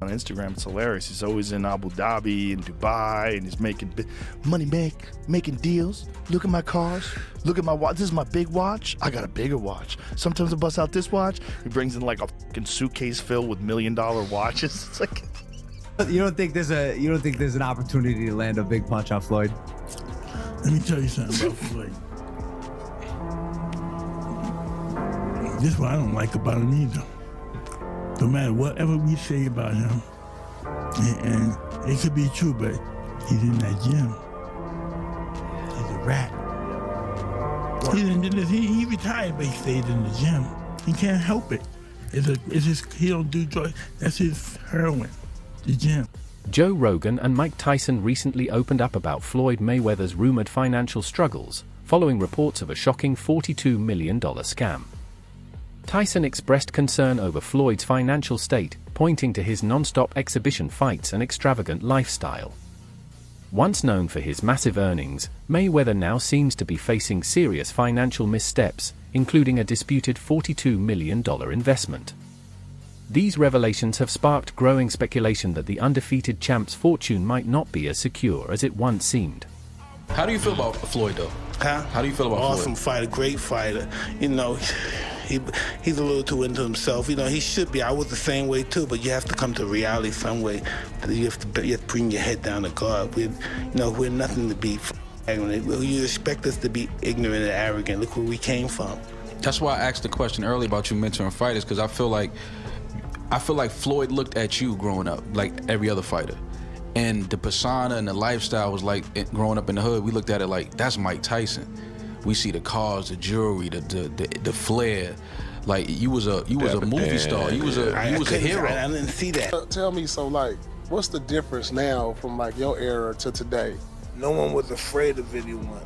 on Instagram. It's hilarious. He's always in Abu Dhabi and Dubai, and he's making making deals. Look at my cars. Look at my watch. This is my big watch. I got a bigger watch. Sometimes I bust out this watch. He brings in like a fucking suitcase filled with $1 million watches. It's like, you don't think there's an opportunity to land a big punch on Floyd? Let me tell you something about Floyd. This is what I don't like about him either. No matter whatever we say about him, and it could be true, but he's in that gym. He's a rat. He retired, but he stayed in the gym. He can't help it. He don't do drugs. That's his heroin, the gym. Joe Rogan and Mike Tyson recently opened up about Floyd Mayweather's rumored financial struggles, following reports of a shocking $42 million scam. Tyson expressed concern over Floyd's financial state, pointing to his non-stop exhibition fights and extravagant lifestyle. Once known for his massive earnings, Mayweather now seems to be facing serious financial missteps, including a disputed $42 million investment. These revelations have sparked growing speculation that the undefeated champ's fortune might not be as secure as it once seemed. How do you feel about Floyd, though? Huh? How do you feel about Floyd? Awesome fighter, great fighter. You know, he's a little too into himself. You know, he should be. I was the same way too, but you have to come to reality some way. You have to bring your head down to God. We're nothing to be ignorant. You expect us to be ignorant and arrogant. Look where we came from. That's why I asked the question earlier about you mentoring fighters, because I feel like Floyd looked at you growing up like every other fighter. And the persona and the lifestyle was like, growing up in the hood, we looked at it like, that's Mike Tyson. We see the cars, the jewelry, the flair. Like, you was a movie star. You was a hero. I didn't see that. Tell me, so like, what's the difference now from like your era to today? No one was afraid of anyone.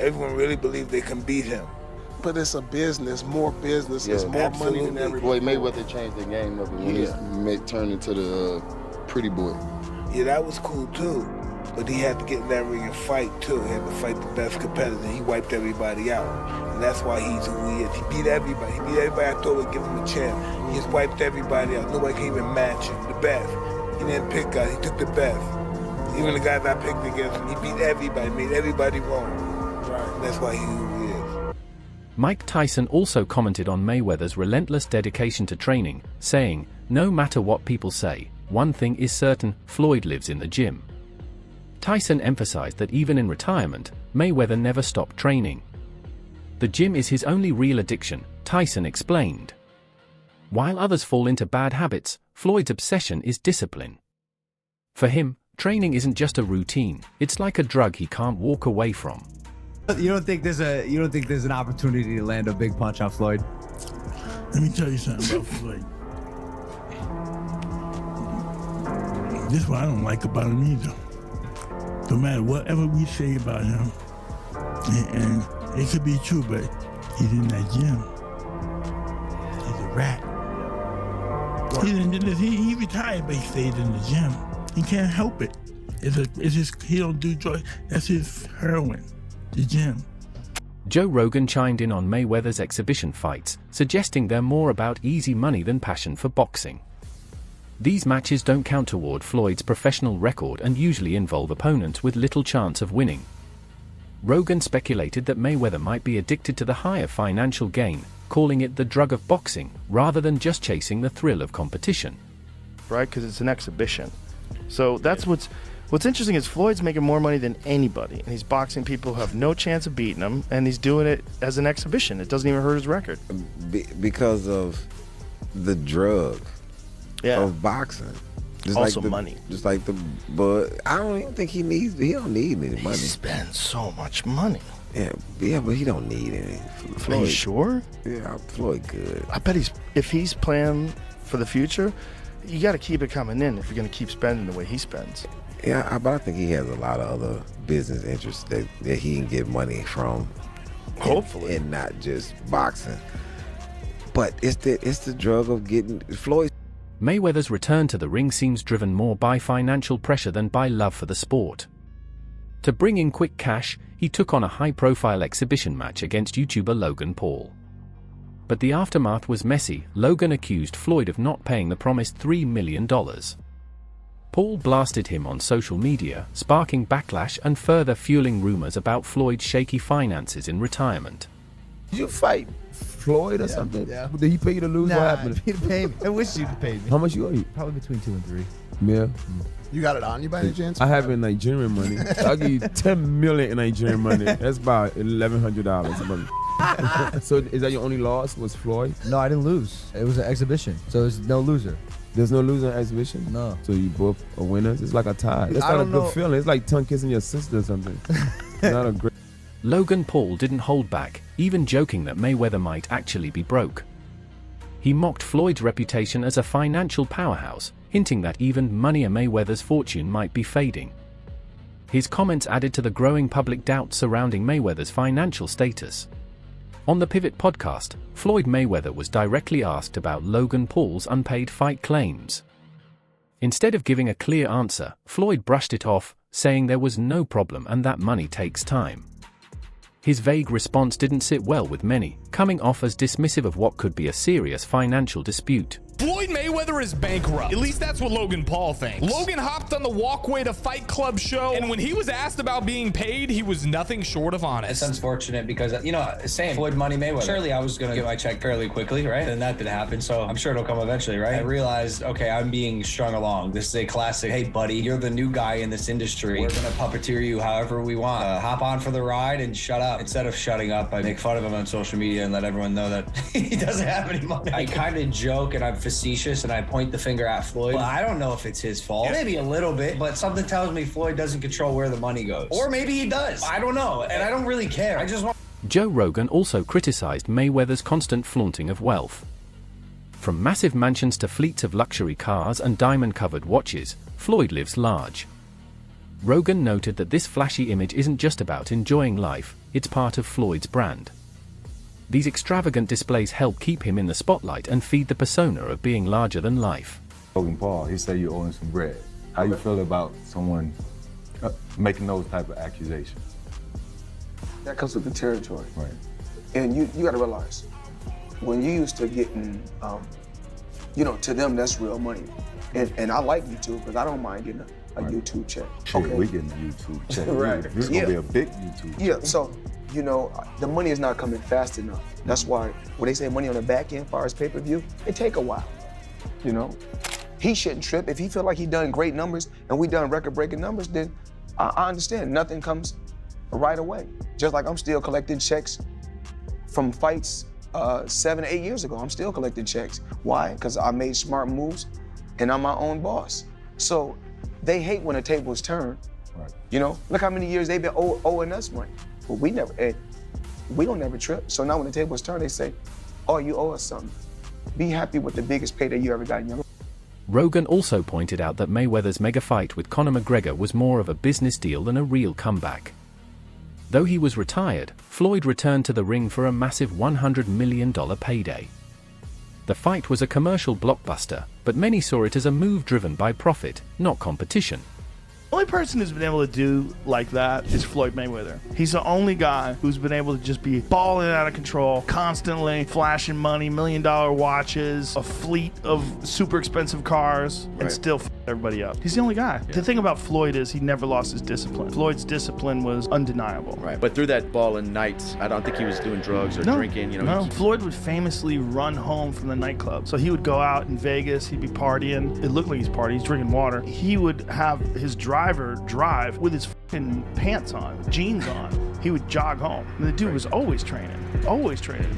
Everyone really believed they can beat him. But it's a business, more business, it's more money than everything. Floyd Mayweather changed the game up when he turned into the pretty boy. Yeah, that was cool too. But he had to get in that ring and fight too. He had to fight the best competitor. He wiped everybody out. And that's why he's who he is. He beat everybody. He beat everybody I thought would give him a chance. He just wiped everybody out. Nobody can even match him. The best. He didn't pick guys, he took the best. Even the guys I picked against him, he beat everybody, made everybody wrong. Right. That's why he's who he is. Mike Tyson also commented on Mayweather's relentless dedication to training, saying, "No matter what people say, one thing is certain, Floyd lives in the gym." Tyson emphasized that even in retirement, Mayweather never stopped training. The gym is his only real addiction, Tyson explained. While others fall into bad habits, Floyd's obsession is discipline. For him, training isn't just a routine, it's like a drug he can't walk away from. You don't think there's an opportunity to land a big punch on Floyd? Let me tell you something about Floyd. This is what I don't like about him either. No matter whatever we say about him, and it could be true, but he's in that gym. He's a rat. He retired, but he stayed in the gym. He can't help it. He don't do drugs. That's his heroin, the gym. Joe Rogan chimed in on Mayweather's exhibition fights, suggesting they're more about easy money than passion for boxing. These matches don't count toward Floyd's professional record and usually involve opponents with little chance of winning. Rogan speculated that Mayweather might be addicted to the higher financial gain, calling it the drug of boxing, rather than just chasing the thrill of competition. right? Because it's an exhibition. So that's what's interesting is Floyd's making more money than anybody, and he's boxing people who have no chance of beating him, and he's doing it as an exhibition. It doesn't even hurt his record. Because of the drug of boxing. Just also like money. Just like but I don't even think he don't need any money. He spends so much money. Yeah, but he don't need any. Floyd, are you sure? Yeah, Floyd good. I bet if he's playing for the future, you got to keep it coming in if you're going to keep spending the way he spends. Yeah, but I think he has a lot of other business interests that he can get money from. Hopefully. And not just boxing. But it's the drug of getting Floyd. Mayweather's return to the ring seems driven more by financial pressure than by love for the sport. To bring in quick cash, he took on a high-profile exhibition match against YouTuber Logan Paul. But the aftermath was messy. Logan accused Floyd of not paying the promised $3 million. Paul blasted him on social media, sparking backlash and further fueling rumors about Floyd's shaky finances in retirement. Did you fight Floyd or something? Yeah. Did he pay you to lose? Nah, What happened? he'd pay me. I wish you'd pay me. How much you owe you? Probably between 2 and 3. Yeah. You got it on you by any chance? I have it in Nigerian money. I'll give you 10 million in Nigerian money. That's about $1,100. So is that your only loss, was Floyd? No, I didn't lose. It was an exhibition, so there's no loser. There's no loser in exhibition? No. So you both are winners? It's like a tie. It's I not a don't good know. feeling. It's like tongue kissing your sister or something. Not a great. Logan Paul didn't hold back, even joking that Mayweather might actually be broke. He mocked Floyd's reputation as a financial powerhouse, hinting that even money Mayweather's fortune might be fading. His comments added to the growing public doubt surrounding Mayweather's financial status. On the Pivot podcast, Floyd Mayweather was directly asked about Logan Paul's unpaid fight claims. Instead of giving a clear answer, Floyd brushed it off, saying there was no problem and that money takes time. His vague response didn't sit well with many, coming off as dismissive of what could be a serious financial dispute. Floyd Mayweather is bankrupt. At least that's what Logan Paul thinks. Logan hopped on the Walkway to Fight Club show, and when he was asked about being paid, he was nothing short of honest. It's unfortunate because, same Floyd Money Mayweather. Surely I was going to get my check fairly quickly, right? And that didn't happen, so I'm sure it'll come eventually, right? I realized, okay, I'm being strung along. This is a classic, hey, buddy, you're the new guy in this industry. We're going to puppeteer you however we want. Hop on for the ride and shut up. Instead of shutting up, I make fun of him on social media and let everyone know that he doesn't have any money. I kind of joke and I'm facetious and I point the finger at Floyd. Well, I don't know if it's his fault. Maybe a little bit, but something tells me Floyd doesn't control where the money goes. Or maybe he does. I don't know, and I don't really care. I just want... Joe Rogan also criticized Mayweather's constant flaunting of wealth. From massive mansions to fleets of luxury cars and diamond-covered watches, Floyd lives large. Rogan noted that this flashy image isn't just about enjoying life, it's part of Floyd's brand. These extravagant displays help keep him in the spotlight and feed the persona of being larger than life. Logan Paul, he said you owe him some bread. How you feel about someone making those type of accusations? That comes with the territory. Right. And you got to realize, when you used to getting, to them, that's real money. And I like YouTube because I don't mind getting a YouTube check. Sure, okay. we getting a YouTube check. Right. This is going to be a big YouTube check. Yeah, so, the money is not coming fast enough. That's why when they say money on the back end, as far as pay-per-view, it take a while, He shouldn't trip. If he feel like he done great numbers and we done record-breaking numbers, then I understand. Nothing comes right away. Just like I'm still collecting checks from fights 7 or 8 years ago. I'm still collecting checks. Why? Because I made smart moves and I'm my own boss. So they hate when the tables turn. Right. Look how many years they've been owing us money. But we don't never trip. So now when the tables turn, they say, oh, you owe us something. Be happy with the biggest payday you ever got in your life. Rogan also pointed out that Mayweather's mega fight with Conor McGregor was more of a business deal than a real comeback. Though he was retired, Floyd returned to the ring for a massive $100 million payday. The fight was a commercial blockbuster, but many saw it as a move driven by profit, not competition. The only person who's been able to do like that is Floyd Mayweather. He's the only guy who's been able to just be balling out of control, constantly flashing money, $1 million watches, a fleet of super expensive cars, and still f everybody up. He's the only guy. Yeah. The thing about Floyd is he never lost his discipline. Floyd's discipline was undeniable. Right, but through that balling nights, I don't think he was doing drugs or drinking. No, Floyd would famously run home from the nightclub. So he would go out in Vegas, he'd be partying. It looked like he's partying, he's drinking water. He would have his driver drive with his fucking pants on, jeans on. He would jog home. And the dude was always training,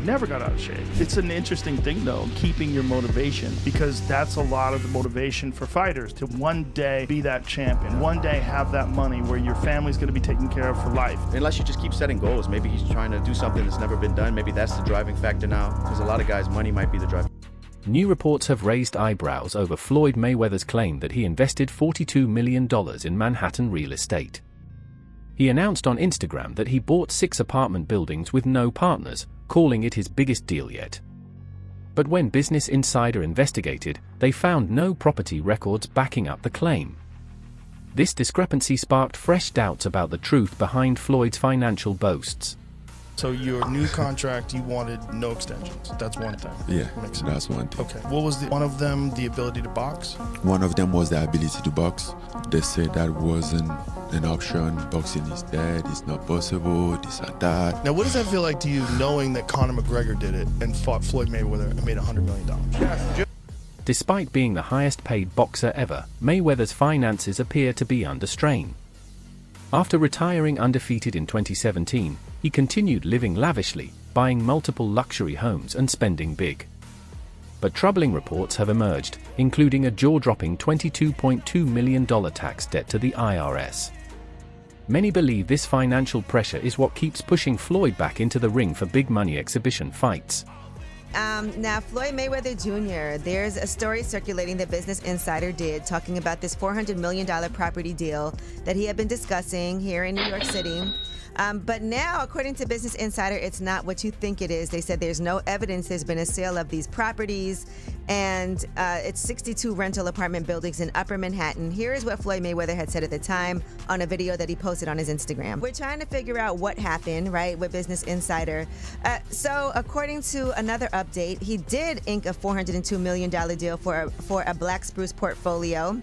never got out of shape. It's an interesting thing though, keeping your motivation, because that's a lot of the motivation for fighters, to one day be that champion, one day have that money where your family's gonna be taken care of for life. Unless you just keep setting goals. Maybe he's trying to do something that's never been done. Maybe that's the driving factor now, because a lot of guys, money might be the driving. New reports have raised eyebrows over Floyd Mayweather's claim that he invested $42 million in Manhattan real estate. He announced on Instagram that he bought 6 apartment buildings with no partners, calling it his biggest deal yet. But when Business Insider investigated, they found no property records backing up the claim. This discrepancy sparked fresh doubts about the truth behind Floyd's financial boasts. So your new contract, you wanted no extensions. That's one thing. Yeah, Makes sense. that's one thing. Okay. What was one of them? The ability to box? One of them was the ability to box. They said that wasn't an option. Boxing is dead. It's not possible. This and that. Now, what does that feel like to you, knowing that Conor McGregor did it and fought Floyd Mayweather and made $100 million? Despite being the highest-paid boxer ever, Mayweather's finances appear to be under strain. After retiring undefeated in 2017, he continued living lavishly, buying multiple luxury homes and spending big. But troubling reports have emerged, including a jaw-dropping $22.2 million tax debt to the IRS. Many believe this financial pressure is what keeps pushing Floyd back into the ring for big-money exhibition fights. Now, Floyd Mayweather Jr., there's a story circulating that Business Insider did talking about this $400 million property deal that he had been discussing here in New York City. But now, according to Business Insider, it's not what you think it is. They said there's no evidence there's been a sale of these properties, and it's 62 rental apartment buildings in Upper Manhattan. Here is what Floyd Mayweather had said at the time on a video that he posted on his Instagram. We're trying to figure out what happened, right, with Business Insider. So according to another update, he did ink a $402 million deal for a Black Spruce portfolio.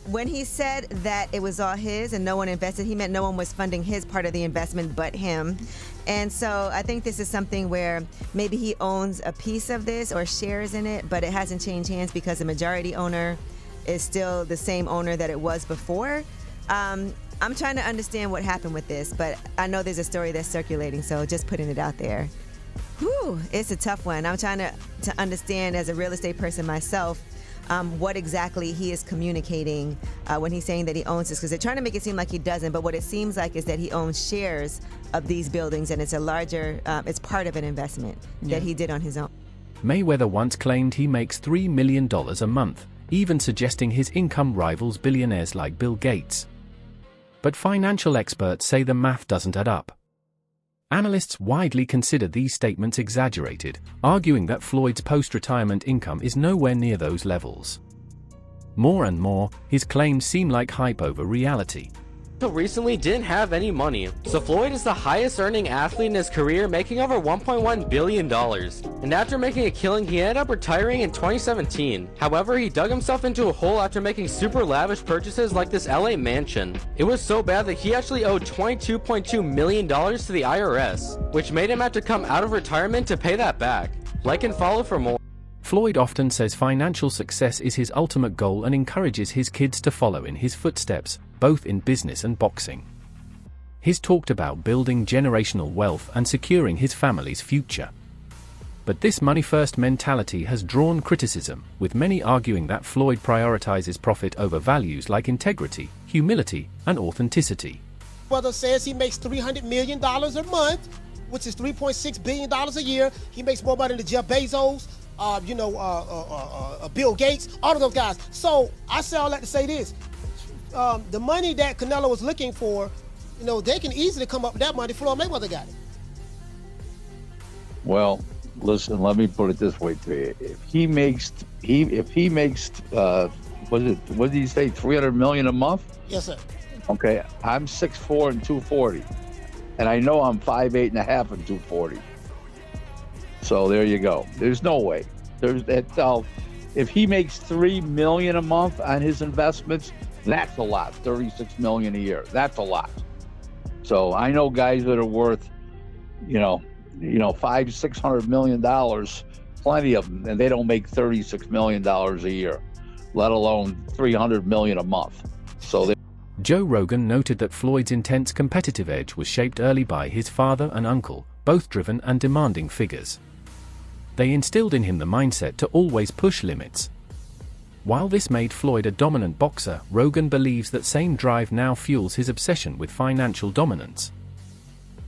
When he said that it was all his and no one invested, he meant no one was funding his part of the investment but him. And so I think this is something where maybe he owns a piece of this or shares in it, but it hasn't changed hands because the majority owner is still the same owner that it was before. I'm trying to understand what happened with this, but I know there's a story that's circulating, so just putting it out there. Whew, it's a tough one. I'm trying to understand as a real estate person myself what exactly he is communicating when he's saying that he owns this, because they're trying to make it seem like he doesn't, but what it seems like is that he owns shares of these buildings, and it's a larger, it's part of an investment that he did on his own. Mayweather once claimed he makes $3 million a month, even suggesting his income rivals billionaires like Bill Gates. But financial experts say the math doesn't add up. Analysts widely consider these statements exaggerated, arguing that Floyd's post-retirement income is nowhere near those levels. More and more, his claims seem like hype over reality. Until recently didn't have any money, so Floyd is the highest earning athlete in his career, making over $1.1 billion. And after making a killing, he ended up retiring in 2017. However, he dug himself into a hole after making super lavish purchases like this LA mansion. It was so bad that he actually owed $22.2 million to the IRS, which made him have to come out of retirement to pay that back. Like and follow for more. Floyd often says financial success is his ultimate goal and encourages his kids to follow in his footsteps, both in business and boxing. He's talked about building generational wealth and securing his family's future. But this money-first mentality has drawn criticism, with many arguing that Floyd prioritizes profit over values like integrity, humility, and authenticity. Brother says he makes $300 million a month, which is $3.6 billion a year. He makes more money than Jeff Bezos, Bill Gates, all of those guys. So I say all that to say this. The money that Canelo was looking for, they can easily come up with that money. Floyd Mayweather got it. Well, listen, let me put it this way to you. If he makes, what did he say, $300 million a month? Yes, sir. Okay, I'm 6'4" and 240, and I know I'm 5'8" and a half and 240. So there you go. There's no way. If he makes $3 million a month on his investments, that's a lot. $36 million a year. That's a lot. So I know guys that are worth, $500-600 million, plenty of them, and they don't make $36 million a year, let alone $300 million a month. So Joe Rogan noted that Floyd's intense competitive edge was shaped early by his father and uncle, both driven and demanding figures. They instilled in him the mindset to always push limits. While this made Floyd a dominant boxer, Rogan believes that same drive now fuels his obsession with financial dominance.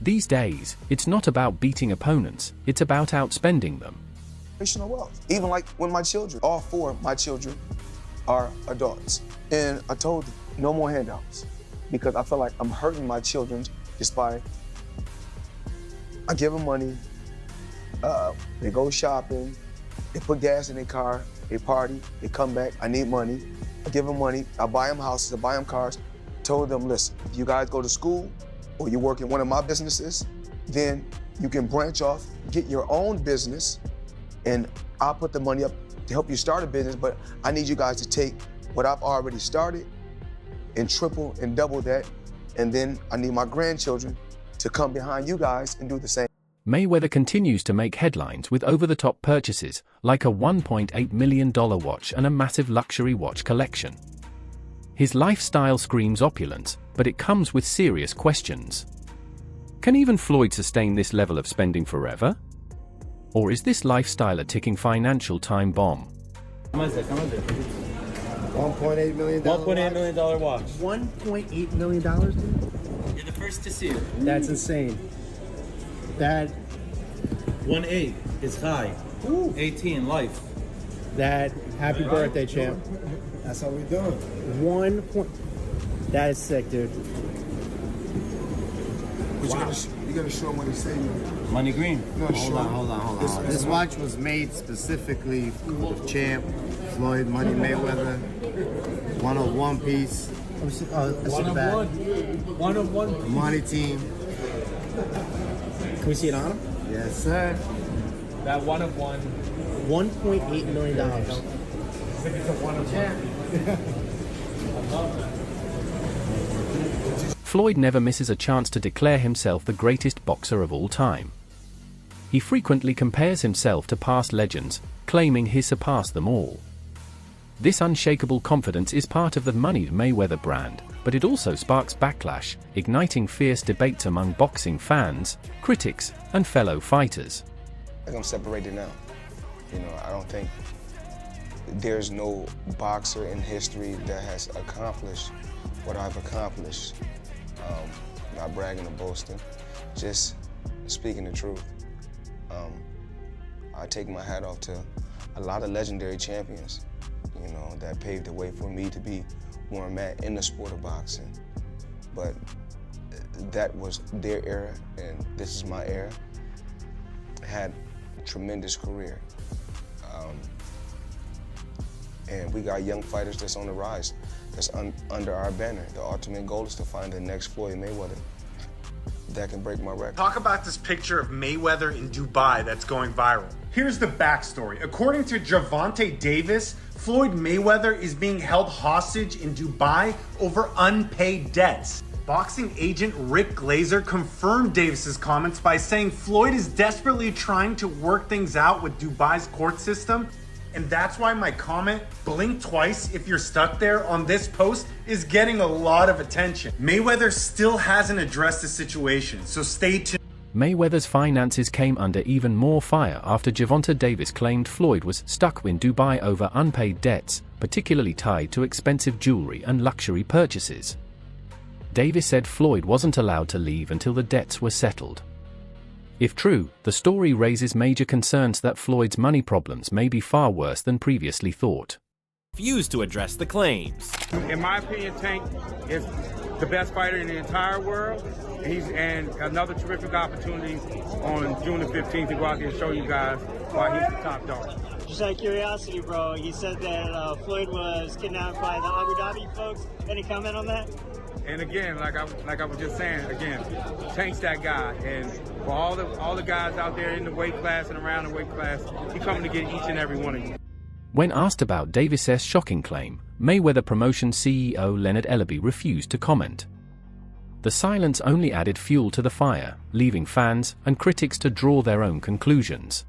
These days, it's not about beating opponents, it's about outspending them. Wealth. Even like when my children, all four of my children are adults. And I told them, no more handouts, because I feel like I'm hurting my children just by, I give them money, they go shopping, they put gas in their car, they party, they come back, I need money, I give them money, I buy them houses, I buy them cars. Told them, listen, if you guys go to school or you work in one of my businesses, then you can branch off, get your own business, and I'll put the money up to help you start a business, but I need you guys to take what I've already started and triple and double that, and then I need my grandchildren to come behind you guys and do the same. Mayweather continues to make headlines with over-the-top purchases, like a $1.8 million watch and a massive luxury watch collection. His lifestyle screams opulence, but it comes with serious questions. Can even Floyd sustain this level of spending forever? Or is this lifestyle a ticking financial time bomb? $1.8 million. $1.8 million watch. $1.8 million, dude? You're the first to see it. That's insane. That 1.8 is high. Ooh. 18 life. That happy birthday, champ. That's how we doing. 1 point. That is sick, dude. Wow. You gotta show him what he's saying. Money green. No, Hold on. This watch was made specifically for the champ, Floyd Money Mayweather. 101 piece. One of one. Money team. Can we see it on him? Yes, sir. That one of one. $1.8 million. It's a one of one. Floyd never misses a chance to declare himself the greatest boxer of all time. He frequently compares himself to past legends, claiming he surpassed them all. This unshakable confidence is part of the Money Mayweather brand, but it also sparks backlash, igniting fierce debates among boxing fans, critics, and fellow fighters. I think I'm separated now. You know, I don't think there's no boxer in history that has accomplished what I've accomplished. Not bragging or boasting, just speaking the truth. I take my hat off to a lot of legendary champions, you know, that paved the way for me to be where I'm at in the sport of boxing. But that was their era, and this is my era. I had a tremendous career. And we got young fighters that's on the rise, that's under our banner. The ultimate goal is to find the next Floyd Mayweather that can break my record. Talk about this picture of Mayweather in Dubai that's going viral. Here's the backstory. According to Gervonta Davis, Floyd Mayweather is being held hostage in Dubai over unpaid debts. Boxing agent Rick Glazer confirmed Davis's comments by saying Floyd is desperately trying to work things out with Dubai's court system. And that's why my comment, blink twice if you're stuck there, on this post is getting a lot of attention. Mayweather still hasn't addressed the situation, so stay tuned. Mayweather's finances came under even more fire after Gervonta Davis claimed Floyd was stuck in Dubai over unpaid debts, particularly tied to expensive jewelry and luxury purchases. Davis said Floyd wasn't allowed to leave until the debts were settled. If true, the story raises major concerns that Floyd's money problems may be far worse than previously thought. Refused to address the claims. In my opinion, Tank is the best fighter in the entire world. And another terrific opportunity on June the 15th to go out there and show you guys why he's the top dog. Just out of curiosity, bro, he said that Floyd was kidnapped by the Abu Dhabi folks. Any comment on that? And again, like I was just saying, again, Tank's that guy. And for all the guys out there in the weight class and around the weight class, he's coming to get each and every one of you. When asked about Davis's shocking claim, Mayweather Promotions CEO Leonard Ellaby refused to comment. The silence only added fuel to the fire, leaving fans and critics to draw their own conclusions.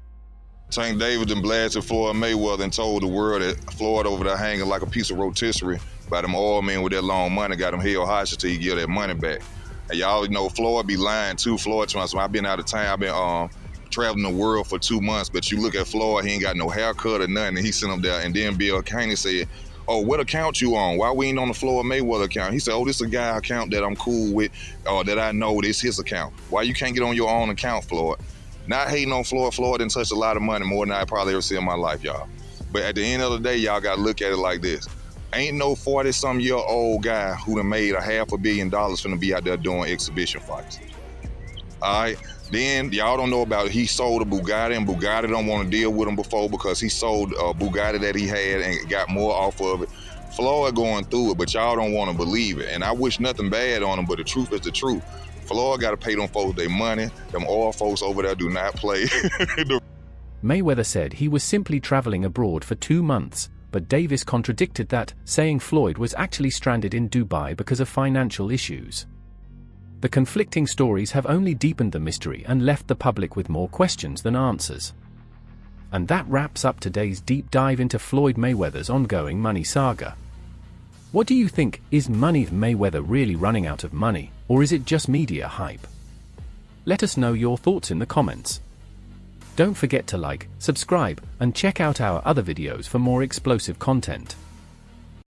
Tank Davis done blasted Floyd Mayweather and told the world that Floyd over there hanging like a piece of rotisserie by them oil men with that long money, got them held hostage till he get that money back. And y'all know Floyd be lying too. Floyd, I've been out of town, I've been traveling the world for 2 months, but you look at Floyd, he ain't got no haircut or nothing, and he sent him there. And then Bill Caney said, oh, what account you on? Why we ain't on the Floyd Mayweather account? He said, oh, this is a guy account that I'm cool with, or that I know this his account. Why you can't get on your own account, Floyd? Not hating on Floyd. Floyd didn't touch a lot of money, more than I probably ever see in my life, y'all. But at the end of the day, y'all gotta look at it like this. Ain't no 40-some-year-old guy who done made $500 million finna be out there doing exhibition fights. All right? Then y'all don't know about it. He sold a Bugatti, and Bugatti don't want to deal with him before because he sold a Bugatti that he had and got more off of it. Floyd going through it, but y'all don't want to believe it. And I wish nothing bad on him, but the truth is the truth. Floyd got to pay them folks their money. Them oil folks over there do not play. Mayweather said he was simply traveling abroad for 2 months, but Davis contradicted that, saying Floyd was actually stranded in Dubai because of financial issues. The conflicting stories have only deepened the mystery and left the public with more questions than answers. And that wraps up today's deep dive into Floyd Mayweather's ongoing money saga. What do you think? Is Mayweather really running out of money, or is it just media hype? Let us know your thoughts in the comments. Don't forget to like, subscribe, and check out our other videos for more explosive content.